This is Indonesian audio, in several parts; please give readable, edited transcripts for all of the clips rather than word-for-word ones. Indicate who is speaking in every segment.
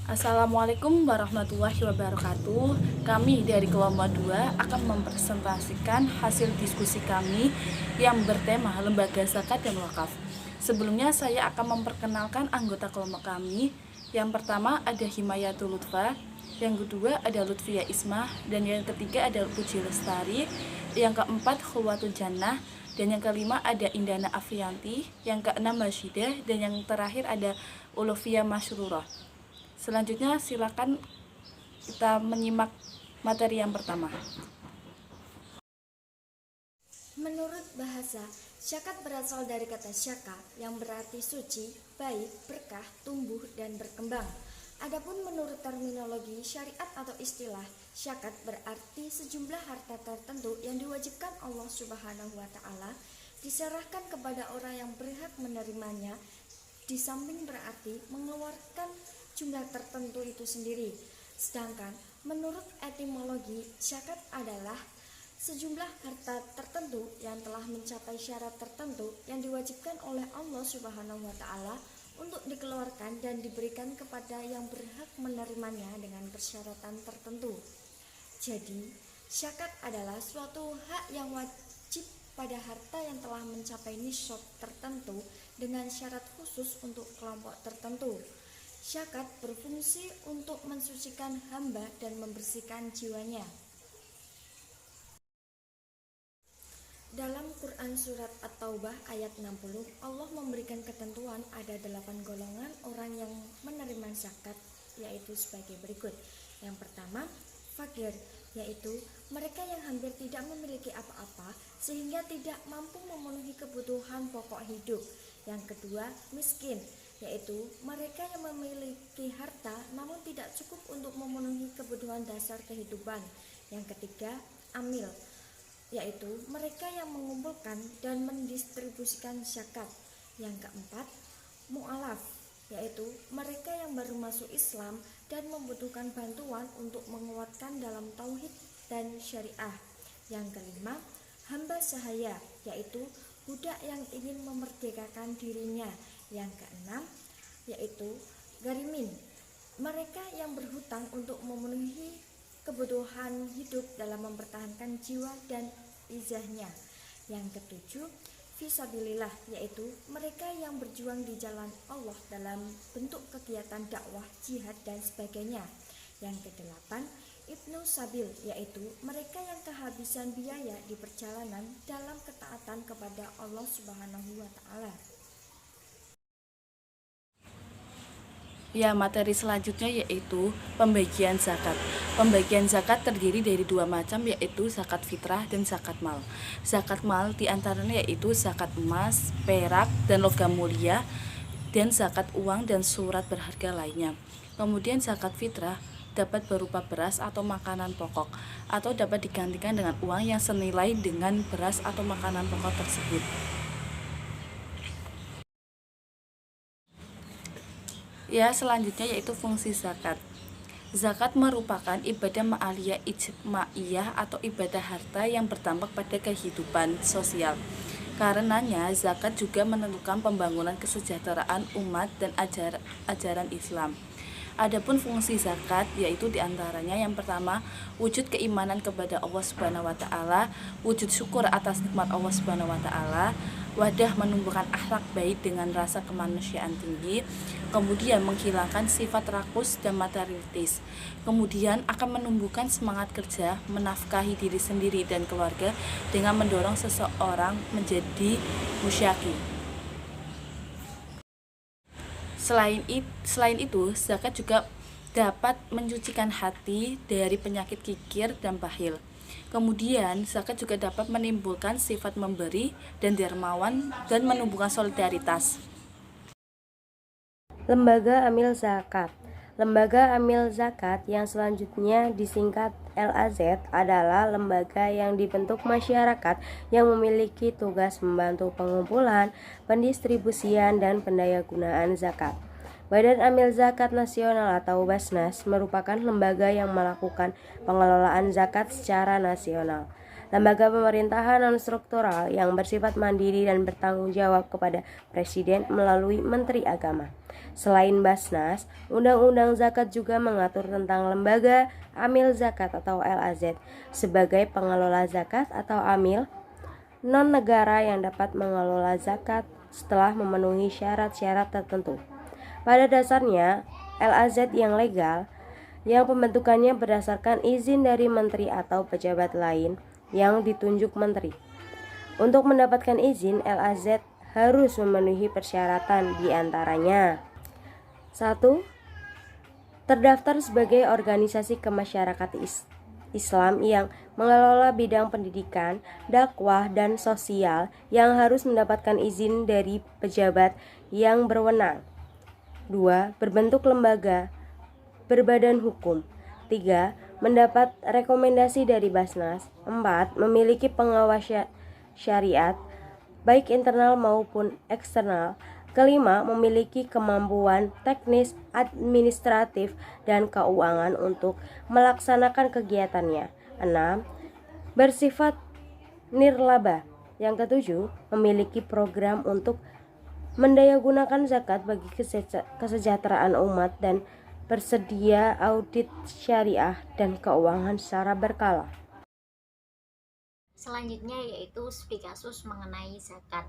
Speaker 1: Assalamualaikum warahmatullahi wabarakatuh. Kami dari kelompok 2 akan mempresentasikan hasil diskusi kami yang bertema Lembaga Zakat dan Wakaf. Sebelumnya saya akan memperkenalkan anggota kelompok kami. Yang pertama ada Himayatul Lutfa, yang kedua ada Lutfia Ismah, dan yang ketiga ada Puji Lestari, yang keempat Khulwatul Jannah, dan yang kelima ada Indana Afriyanti, yang keenam Masyidah, dan yang terakhir ada Ulufia Masyrurah. Selanjutnya silakan kita menyimak materi yang pertama.
Speaker 2: Menurut bahasa, syakat berasal dari kata syaka yang berarti suci, baik, berkah, tumbuh, dan berkembang. Adapun menurut terminologi syariat atau istilah, syakat berarti sejumlah harta tertentu yang diwajibkan Allah Subhanahu wa Ta'ala diserahkan kepada orang yang berhak menerimanya, di samping berarti mengeluarkan jumlah tertentu itu sendiri. Sedangkan menurut etimologi, syakat adalah sejumlah harta tertentu yang telah mencapai syarat tertentu yang diwajibkan oleh Allah Subhanahu wa Ta'ala untuk dikeluarkan dan diberikan kepada yang berhak menerimanya dengan persyaratan tertentu. Jadi, syakat adalah suatu hak yang wajib pada harta yang telah mencapai nisab tertentu dengan syarat khusus untuk kelompok tertentu. Syakat berfungsi untuk mensucikan hamba dan membersihkan jiwanya. Dalam Quran Surat At-Taubah ayat 60, Allah memberikan ketentuan ada 8 golongan orang yang menerima zakat, yaitu sebagai berikut. Yang pertama, fakir, yaitu mereka yang hampir tidak memiliki apa-apa sehingga tidak mampu memenuhi kebutuhan pokok hidup. Yang kedua, miskin, yaitu mereka yang memiliki harta namun tidak cukup untuk memenuhi kebutuhan dasar kehidupan. Yang ketiga, amil, yaitu mereka yang mengumpulkan dan mendistribusikan zakat. Yang keempat, mu'alaf, yaitu mereka yang baru masuk Islam dan membutuhkan bantuan untuk menguatkan dalam tauhid dan syariah. Yang kelima, hamba sahaya, yaitu budak yang ingin memerdekakan dirinya. Yang keenam, yaitu garimin, mereka yang berhutang untuk memenuhi kebutuhan hidup dalam mempertahankan jiwa dan izahnya. Yang ketujuh, fisabilillah, yaitu mereka yang berjuang di jalan Allah dalam bentuk kegiatan dakwah, jihad, dan sebagainya. Yang kedelapan, ibnu sabil, yaitu mereka yang kehabisan biaya di perjalanan dalam ketaatan kepada Allah Subhanahu wa Ta'ala.
Speaker 1: Ya, materi selanjutnya yaitu pembagian zakat. Pembagian zakat terdiri dari dua macam, yaitu zakat fitrah dan zakat mal. Zakat mal diantaranya yaitu zakat emas, perak, dan logam mulia, dan zakat uang dan surat berharga lainnya. Kemudian zakat fitrah dapat berupa beras atau makanan pokok, atau dapat digantikan dengan uang yang senilai dengan beras atau makanan pokok tersebut. Ya, selanjutnya yaitu fungsi zakat. Zakat merupakan ibadah ma'aliyah ijma'iyah atau ibadah harta yang berdampak pada kehidupan sosial. Karenanya, zakat juga menentukan pembangunan kesejahteraan umat dan ajaran Islam. Adapun fungsi zakat yaitu diantaranya yang pertama, wujud keimanan kepada Allah Subhanahu wa Ta'ala, wujud syukur atas nikmat Allah Subhanahu wa Ta'ala, wadah menumbuhkan akhlak baik dengan rasa kemanusiaan tinggi, kemudian menghilangkan sifat rakus dan materialistis, kemudian akan menumbuhkan semangat kerja, menafkahi diri sendiri dan keluarga dengan mendorong seseorang menjadi musyaki. Selain itu, zakat juga dapat mencucikan hati dari penyakit kikir dan bakhil. Kemudian, zakat juga dapat menimbulkan sifat memberi dan dermawan dan menumbuhkan solidaritas.
Speaker 3: Lembaga Amil Zakat. Lembaga Amil Zakat yang selanjutnya disingkat LAZ adalah lembaga yang dibentuk masyarakat yang memiliki tugas membantu pengumpulan, pendistribusian, dan pendayagunaan zakat. Badan Amil Zakat Nasional atau Basnas merupakan lembaga yang melakukan pengelolaan zakat secara nasional. lembaga pemerintahan non-struktural yang bersifat mandiri dan bertanggung jawab kepada Presiden melalui Menteri Agama. Selain Basnas, Undang-Undang Zakat juga mengatur tentang lembaga amil zakat atau LAZ sebagai pengelola zakat atau amil non-negara yang dapat mengelola zakat setelah memenuhi syarat-syarat tertentu. Pada dasarnya, LAZ yang legal yang pembentukannya berdasarkan izin dari menteri atau pejabat lain yang ditunjuk menteri. Untuk mendapatkan izin, LAZ harus memenuhi persyaratan di antaranya 1. Terdaftar sebagai organisasi kemasyarakatan Islam yang mengelola bidang pendidikan, dakwah, dan sosial yang harus mendapatkan izin dari pejabat yang berwenang. 2. Berbentuk lembaga berbadan hukum. 3. Mendapat rekomendasi dari Basnas. 4. Memiliki pengawas syariat baik internal maupun eksternal. 5. Memiliki kemampuan teknis, administratif, dan keuangan untuk melaksanakan kegiatannya. 6. Bersifat nirlaba. Yang ketujuh, memiliki program untuk mendayagunakan zakat bagi kesejahteraan umat dan bersedia audit syariah dan keuangan secara berkala.
Speaker 4: Selanjutnya yaitu studi kasus mengenai zakat,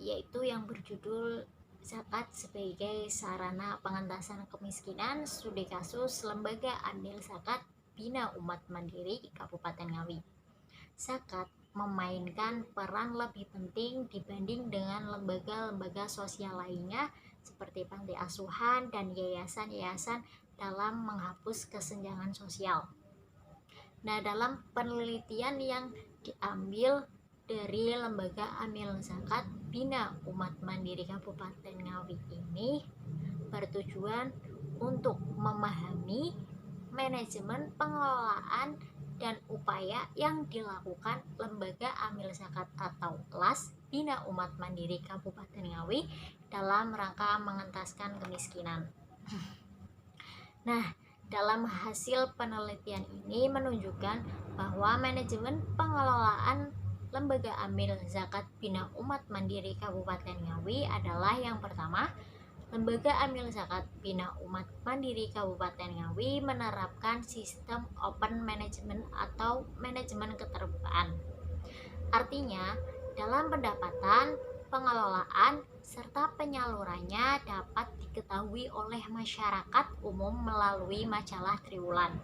Speaker 4: yaitu yang berjudul Zakat sebagai Sarana Pengentasan Kemiskinan, studi kasus Lembaga Amil Zakat Bina Umat Mandiri Kabupaten Ngawi. Zakat memainkan peran lebih penting dibanding dengan lembaga-lembaga sosial lainnya seperti panti asuhan dan yayasan-yayasan dalam menghapus kesenjangan sosial. Nah, dalam penelitian yang diambil dari Lembaga Amil Zakat Bina Umat Mandiri Kabupaten Ngawi ini bertujuan untuk memahami manajemen pengelolaan dan upaya yang dilakukan Lembaga Amil Zakat atau LAS Bina Umat Mandiri Kabupaten Ngawi dalam rangka mengentaskan kemiskinan. Nah, dalam hasil penelitian ini menunjukkan bahwa manajemen pengelolaan Lembaga Amil Zakat Bina Umat Mandiri Kabupaten Ngawi adalah yang pertama, Lembaga Amil Zakat Bina Umat Mandiri Kabupaten Ngawi menerapkan sistem open management atau manajemen keterbukaan. Artinya, dalam pendapatan, pengelolaan, serta penyalurannya dapat diketahui oleh masyarakat umum melalui majalah triwulan.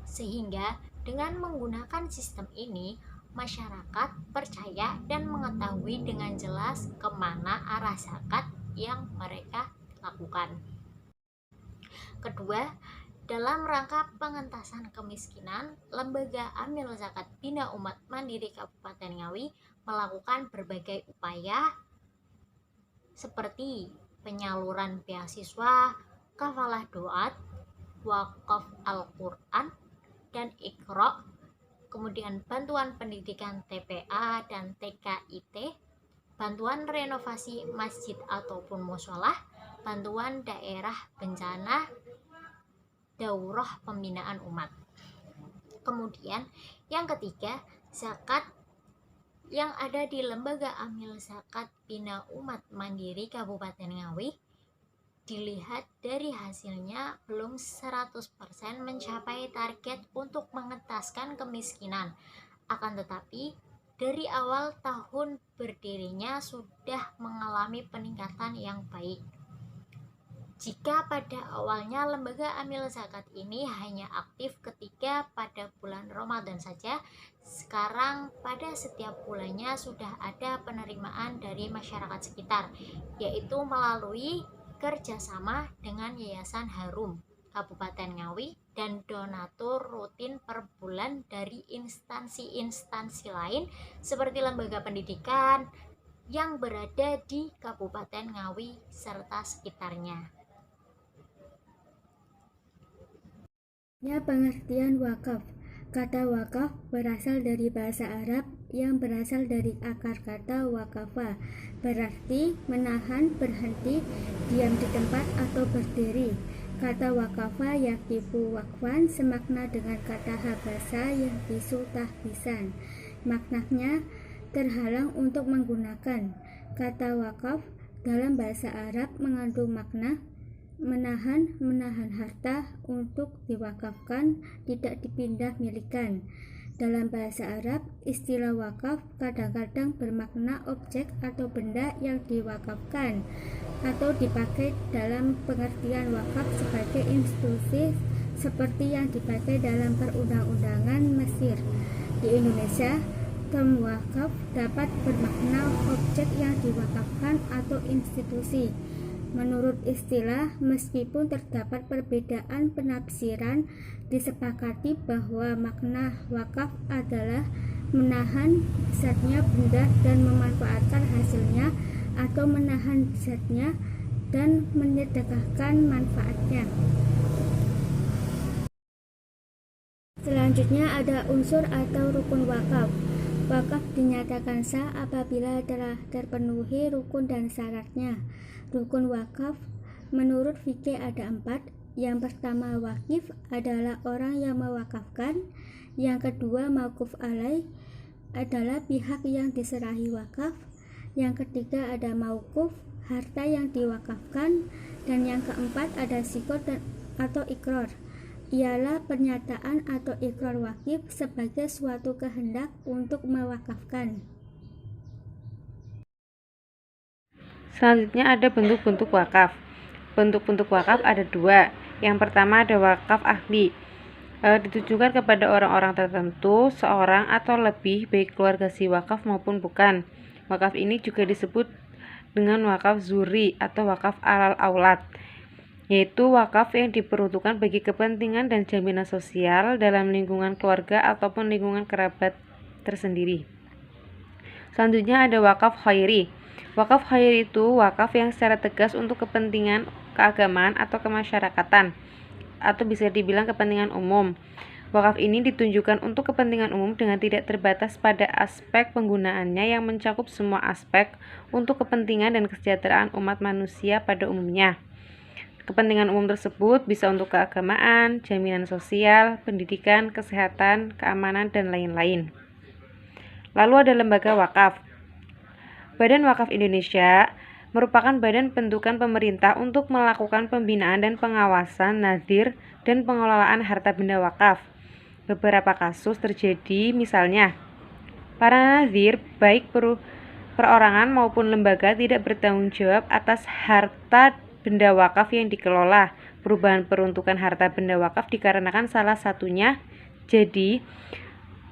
Speaker 4: Sehingga dengan menggunakan sistem ini, masyarakat percaya dan mengetahui dengan jelas kemana arah zakat yang mereka lakukan. Kedua, dalam rangka pengentasan kemiskinan, Lembaga Amil Zakat Bina Umat Mandiri Kabupaten Ngawi melakukan berbagai upaya seperti penyaluran beasiswa, kafalah doat, wakaf Al-Quran, dan Iqra, kemudian bantuan pendidikan TPA dan TKIT, bantuan renovasi masjid ataupun musholah, bantuan daerah bencana, daurah pembinaan umat. Kemudian yang ketiga, zakat yang ada di Lembaga Amil Zakat Bina Umat Mandiri Kabupaten Ngawi dilihat dari hasilnya belum 100% mencapai target untuk mengentaskan kemiskinan. Akan tetapi, dari awal tahun berdirinya sudah mengalami peningkatan yang baik. Jika pada awalnya Lembaga Amil Zakat ini hanya aktif ketika pada bulan Ramadan saja, sekarang pada setiap bulannya sudah ada penerimaan dari masyarakat sekitar, yaitu melalui kerjasama dengan Yayasan Harum Kabupaten Ngawi dan donatur rutin per bulan dari instansi-instansi lain seperti lembaga pendidikan yang berada di Kabupaten Ngawi serta sekitarnya.
Speaker 5: Ya, pengertian wakaf. Kata wakaf berasal dari bahasa Arab yang berasal dari akar kata wakafa, berarti menahan, berhenti, diam di tempat atau berdiri. Kata wakafa yakifu wakfan semakna dengan kata habasa yahbisu tahbisan. Maknanya terhalang untuk menggunakan. Kata wakaf dalam bahasa Arab mengandung makna menahan harta untuk diwakafkan, tidak dipindah milikan. Dalam bahasa Arab, istilah wakaf kadang-kadang bermakna objek atau benda yang diwakafkan, atau dipakai dalam pengertian wakaf sebagai institusi seperti yang dipakai dalam perundang-undangan Mesir. Di Indonesia, term wakaf dapat bermakna objek yang diwakafkan atau institusi. Menurut istilah, meskipun terdapat perbedaan penafsiran, disepakati bahwa makna wakaf adalah menahan zatnya benda dan memanfaatkan hasilnya, atau menahan zatnya dan menyedekahkan manfaatnya. Selanjutnya ada unsur atau rukun wakaf. Wakaf dinyatakan sah apabila telah terpenuhi rukun dan syaratnya. Rukun wakaf menurut fikih ada 4. Yang pertama, wakif adalah orang yang mewakafkan. Yang kedua, mauquf alaih adalah pihak yang diserahi wakaf. Yang ketiga ada mauquf, harta yang diwakafkan. Dan yang keempat ada sikot atau ikrar, ialah pernyataan atau ikrar wakif sebagai suatu kehendak untuk mewakafkan.
Speaker 3: Selanjutnya ada bentuk-bentuk wakaf. Bentuk-bentuk wakaf ada 2. Yang pertama ada wakaf ahli, ditujukan kepada orang-orang tertentu, seorang atau lebih, baik keluarga si wakaf maupun bukan. Wakaf ini juga disebut dengan wakaf zuri atau wakaf alal aulad, yaitu wakaf yang diperuntukkan bagi kepentingan dan jaminan sosial dalam lingkungan keluarga ataupun lingkungan kerabat tersendiri. Selanjutnya ada wakaf khairi. Wakaf khairi itu wakaf yang secara tegas untuk kepentingan keagamaan atau kemasyarakatan, atau bisa dibilang kepentingan umum. Wakaf ini ditunjukkan untuk kepentingan umum dengan tidak terbatas pada aspek penggunaannya yang mencakup semua aspek untuk kepentingan dan kesejahteraan umat manusia pada umumnya. Kepentingan umum tersebut bisa untuk keagamaan, jaminan sosial, pendidikan, kesehatan, keamanan, dan lain-lain. Lalu ada lembaga wakaf. Badan Wakaf Indonesia merupakan badan bentukan pemerintah untuk melakukan pembinaan dan pengawasan nadir dan pengelolaan harta benda wakaf. Beberapa kasus terjadi, misalnya para nadir baik perorangan maupun lembaga tidak bertanggung jawab atas harta benda wakaf yang dikelola. Perubahan peruntukan harta benda wakaf dikarenakan salah satunya. Jadi,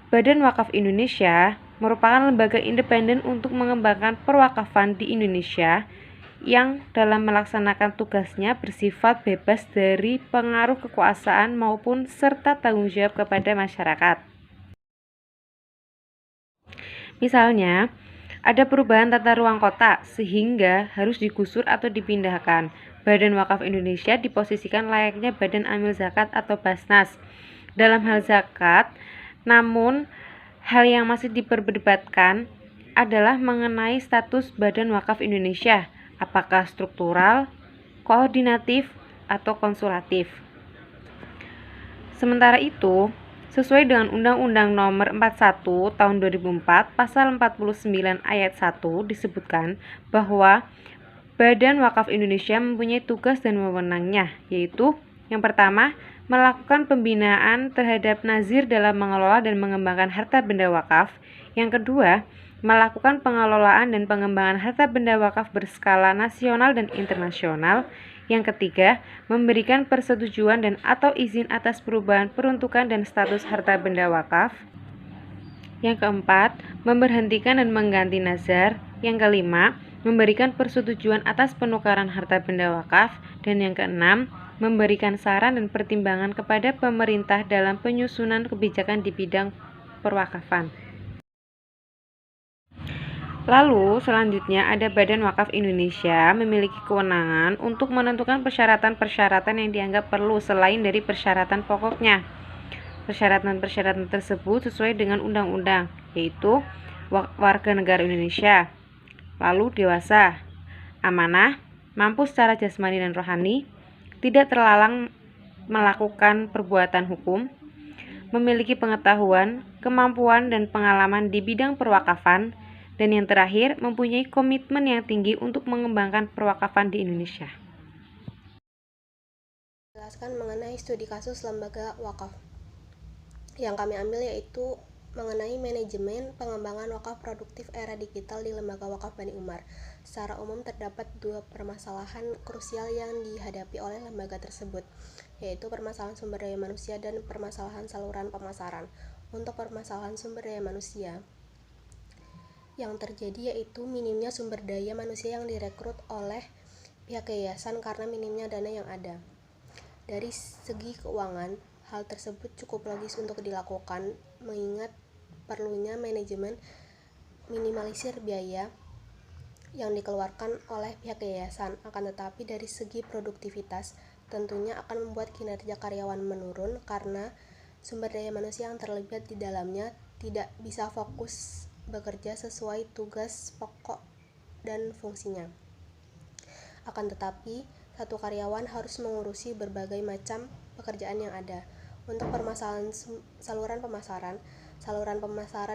Speaker 3: Badan Wakaf Indonesia merupakan lembaga independen untuk mengembangkan perwakafan di Indonesia yang dalam melaksanakan tugasnya bersifat bebas dari pengaruh kekuasaan maupun serta tanggung jawab kepada masyarakat. Misalnya, ada perubahan tata ruang kota sehingga harus digusur atau dipindahkan. Badan Wakaf Indonesia diposisikan layaknya Badan Amil Zakat atau Basnas dalam hal zakat, namun hal yang masih diperdebatkan adalah mengenai status Badan Wakaf Indonesia, apakah struktural, koordinatif, atau konsulatif. Sementara itu, sesuai dengan Undang-Undang Nomor 41 Tahun 2004, Pasal 49 Ayat 1 disebutkan bahwa Badan Wakaf Indonesia mempunyai tugas dan wewenangnya, yaitu yang pertama, melakukan pembinaan terhadap nazir dalam mengelola dan mengembangkan harta benda wakaf. Yang kedua, melakukan pengelolaan dan pengembangan harta benda wakaf berskala nasional dan internasional. Yang ketiga, memberikan persetujuan dan atau izin atas perubahan peruntukan dan status harta benda wakaf. Yang keempat, memberhentikan dan mengganti nazar. Yang kelima, memberikan persetujuan atas penukaran harta benda wakaf. Dan yang keenam, memberikan saran dan pertimbangan kepada pemerintah dalam penyusunan kebijakan di bidang perwakafan. Lalu, selanjutnya ada Badan Wakaf Indonesia memiliki kewenangan untuk menentukan persyaratan-persyaratan yang dianggap perlu selain dari persyaratan pokoknya. Persyaratan-persyaratan tersebut sesuai dengan undang-undang, yaitu warga negara Indonesia, lalu dewasa, amanah, mampu secara jasmani dan rohani,
Speaker 6: tidak terlalang melakukan perbuatan hukum, memiliki pengetahuan, kemampuan, dan pengalaman di bidang perwakafan, dan yang terakhir, mempunyai komitmen yang tinggi untuk mengembangkan perwakafan di Indonesia.
Speaker 3: Jelaskan mengenai studi kasus lembaga wakaf. Yang kami ambil yaitu mengenai manajemen pengembangan wakaf produktif era digital di Lembaga Wakaf Bani Umar. Secara umum terdapat dua permasalahan krusial yang dihadapi oleh lembaga tersebut, yaitu permasalahan sumber daya manusia dan permasalahan saluran pemasaran. Untuk permasalahan sumber daya manusia, yang terjadi yaitu minimnya sumber daya manusia yang direkrut oleh pihak yayasan karena minimnya dana yang ada. Dari segi keuangan, hal tersebut cukup logis untuk dilakukan mengingat perlunya manajemen minimalisir biaya yang dikeluarkan oleh pihak yayasan. Akan tetapi dari segi produktivitas tentunya akan membuat kinerja karyawan menurun karena sumber daya manusia yang terlibat di dalamnya tidak bisa fokus bekerja sesuai tugas pokok dan fungsinya. Akan tetapi, satu karyawan harus mengurusi berbagai macam pekerjaan yang ada. Untuk permasalahan saluran pemasaran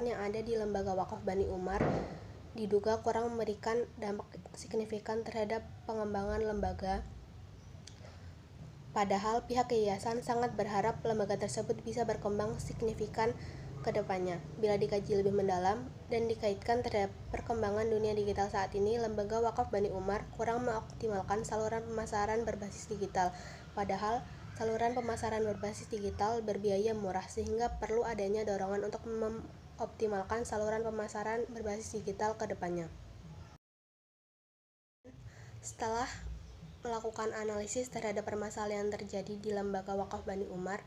Speaker 3: yang ada di Lembaga Wakaf Bani Umar diduga kurang memberikan dampak signifikan terhadap pengembangan lembaga. Padahal pihak yayasan sangat berharap lembaga tersebut bisa berkembang signifikan ke depannya. Bila dikaji lebih mendalam dan dikaitkan terhadap perkembangan dunia digital saat ini, Lembaga Wakaf Bani Umar kurang mengoptimalkan saluran pemasaran berbasis digital. Padahal saluran pemasaran berbasis digital berbiaya murah sehingga perlu adanya dorongan untuk mengoptimalkan saluran pemasaran berbasis digital ke depannya. Setelah melakukan analisis terhadap permasalahan yang terjadi di Lembaga Wakaf Bani Umar,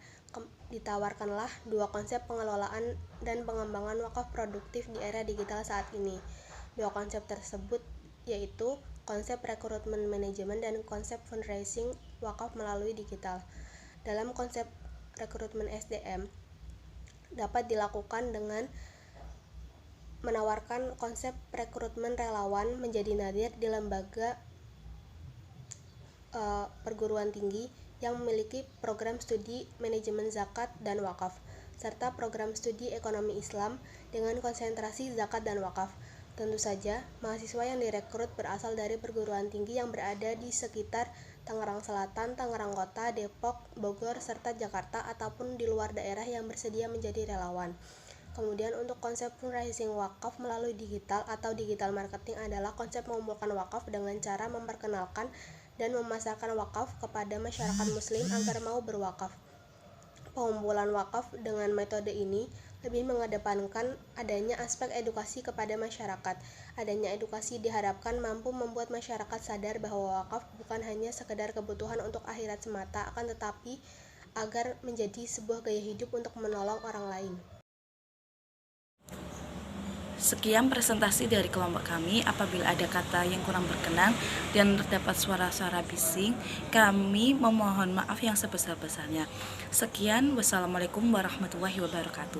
Speaker 3: ditawarkanlah dua konsep pengelolaan dan pengembangan wakaf produktif di era digital saat ini. Dua konsep tersebut yaitu konsep rekrutmen manajemen dan konsep fundraising wakaf melalui digital. Dalam konsep rekrutmen SDM dapat dilakukan dengan menawarkan konsep rekrutmen relawan menjadi nadir di lembaga perguruan tinggi yang memiliki program studi manajemen zakat dan wakaf, serta program studi ekonomi Islam dengan konsentrasi zakat dan wakaf. Tentu saja, mahasiswa yang direkrut berasal dari perguruan tinggi yang berada di sekitar Tangerang Selatan, Tangerang Kota, Depok, Bogor, serta Jakarta ataupun di luar daerah yang bersedia menjadi relawan. Kemudian untuk konsep fundraising wakaf melalui digital atau digital marketing adalah konsep mengumpulkan wakaf dengan cara memperkenalkan dan memasarkan wakaf kepada masyarakat muslim agar mau berwakaf. Pengumpulan wakaf dengan metode ini lebih mengedepankan adanya aspek edukasi kepada masyarakat. Adanya edukasi diharapkan mampu membuat masyarakat sadar bahwa wakaf bukan hanya sekedar kebutuhan untuk akhirat semata, akan tetapi agar menjadi sebuah gaya hidup untuk menolong orang lain.
Speaker 1: Sekian presentasi dari kelompok kami. Apabila ada kata yang kurang berkenan dan terdapat suara-suara bising, kami memohon maaf yang sebesar-besarnya. Sekian, wassalamualaikum warahmatullahi wabarakatuh.